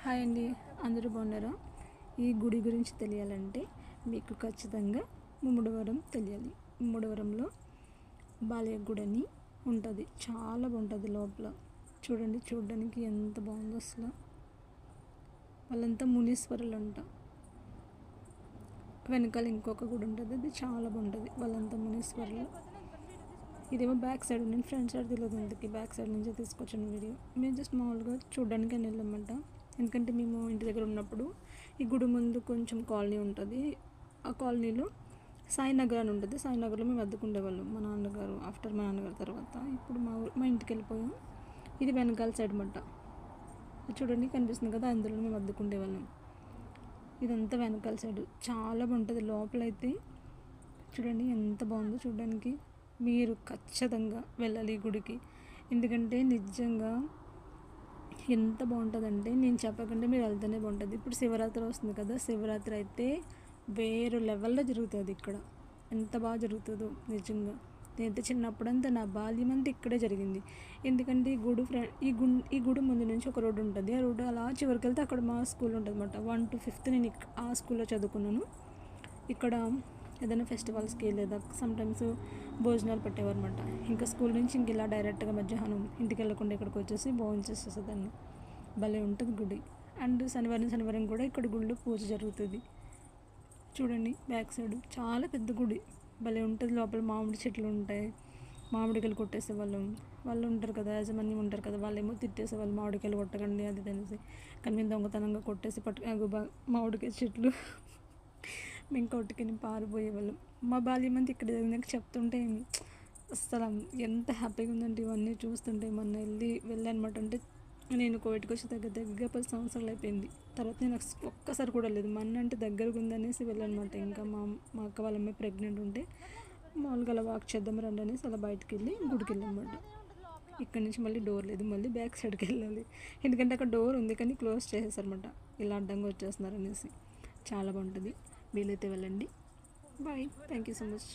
Hi అండి, అందరూ బాగున్నారా? ఈ గుడి గురించి తెలియాలంటే మీకు ఖచ్చితంగా ముమ్మడివరం తెలియాలి. ముమ్మడివరంలో బాలయ్య గుడి అని ఉంటుంది. చాలా బాగుంటుంది లోపల. చూడడానికి ఎంత బాగుందో అసలు. వాళ్ళంతా మునీశ్వరులు అంట. వెనకాల ఇంకొక గుడి ఉంటుంది, అది చాలా బాగుంటుంది. వాళ్ళంతా మునీశ్వరులు. ఇదేమో బ్యాక్ సైడ్, నేను ఫ్రంట్ సైడ్ తెలియదు, అందుకే బ్యాక్ సైడ్ నుంచే తీసుకొచ్చిన వీడియో. మేము జస్ట్ మామూలుగా చూడడానికి అని వెళ్ళామంట. ఎందుకంటే మేము ఇంటి దగ్గర ఉన్నప్పుడు ఈ గుడి ముందు కొంచెం కాలనీ ఉంటుంది. ఆ కాలనీలో సాయినగర్ అని ఉంటుంది. సాయినగర్లో మేము అద్దుకుండేవాళ్ళం. మా నాన్నగారు తర్వాత ఇప్పుడు మా ఇంటికి వెళ్ళిపోయాం. ఇది వెనకాల సైడ్ మాట. చూడండి కనిపిస్తుంది కదా, అందులో మేము అద్దుకుండేవాళ్ళం. ఇదంతా వెనకాల సైడ్ చాలా బాగుంటుంది. లోపలైతే చూడండి ఎంత బాగుందో చూడడానికి. మీరు ఖచ్చితంగా వెళ్ళాలి ఈ గుడికి. ఎందుకంటే నిజంగా ఎంత బాగుంటుందంటే నేను చెప్పకంటే మీరు వెళ్తేనే బాగుంటుంది. ఇప్పుడు శివరాత్రి వస్తుంది కదా, శివరాత్రి అయితే వేరే లెవెల్లో జరుగుతుంది ఇక్కడ. ఎంత బాగా జరుగుతుందో నిజంగా. నేనైతే చిన్నప్పుడంతా నా బాల్యం అంతా ఇక్కడే జరిగింది. ఎందుకంటే ఈ గుడి ముందు నుంచి ఒక రోడ్డు ఉంటుంది. ఆ రోడ్డు అలా చివరికి వెళ్తే అక్కడ మా స్కూల్ ఉంటుంది అన్నమాట. 1 to 5th నేను ఆ స్కూల్లో చదువుకున్నాను. ఇక్కడ ఏదైనా ఫెస్టివల్స్కి లేదా సమ్టైమ్స్ భోజనాలు పెట్టేవారు అనమాట. ఇంకా స్కూల్ నుంచి ఇంక ఇలా డైరెక్ట్గా మధ్యాహ్నం ఇంటికి వెళ్ళకుండా ఇక్కడికి వచ్చేసి భోంచేసేసేదాన్ని. భలే ఉంటుంది గుడి. అండ్ శనివారం కూడా ఇక్కడ గుడిలో పూజ జరుగుతుంది. చూడండి బ్యాక్ సైడ్ చాలా పెద్ద గుడి, భలే ఉంటుంది. లోపల మామిడి చెట్లు ఉంటాయి. మామిడికాయలు కొట్టేసే వాళ్ళు ఉంటారు కదా, యాజమాన్యం ఉంటారు కదా, వాళ్ళేమో తిట్టేసే వాళ్ళు, మామిడికాయలు కొట్టకండి అది తెలిసి. కానీ మేము దొంగతనంగా కొట్టేసి మామిడికాయ చెట్లు మేము కొట్టుకుని పారిపోయేవాళ్ళం. మా బాల్యం అంతా ఇక్కడ జరిగినాక చెప్తుంటే అసలు ఎంత హ్యాపీగా ఉందంటే ఇవన్నీ చూస్తుంటే. మొన్న వెళ్ళనమాట. అంటే నేను కోవిడ్కి వచ్చి దగ్గర 10 సంవత్సరాలు అయిపోయింది. తర్వాత నేను ఒక్కసారి కూడా లేదు. మొన్న అంటే దగ్గరగా ఉందనేసి వెళ్ళనమాట. ఇంకా మా అక్క వాళ్ళ అమ్మాయి ప్రెగ్నెంట్ ఉంటే మామూలుగా అలా వాక్ చేద్దాం రండి అనేసి అలా బయటకు వెళ్ళి గుడికి వెళ్ళామన్నమాట. ఇక్కడ నుంచి మళ్ళీ డోర్ లేదు, మళ్ళీ బ్యాక్ సైడ్కి వెళ్ళాలి. ఎందుకంటే అక్కడ డోర్ ఉంది కానీ క్లోజ్ చేసేసారన్నమాట, ఇలా అడ్డంగా వచ్చేస్తున్నారు అనేసి. చాలా బాగుంటుంది, వీలైతే వెళ్ళండి. Bye, thank you so much.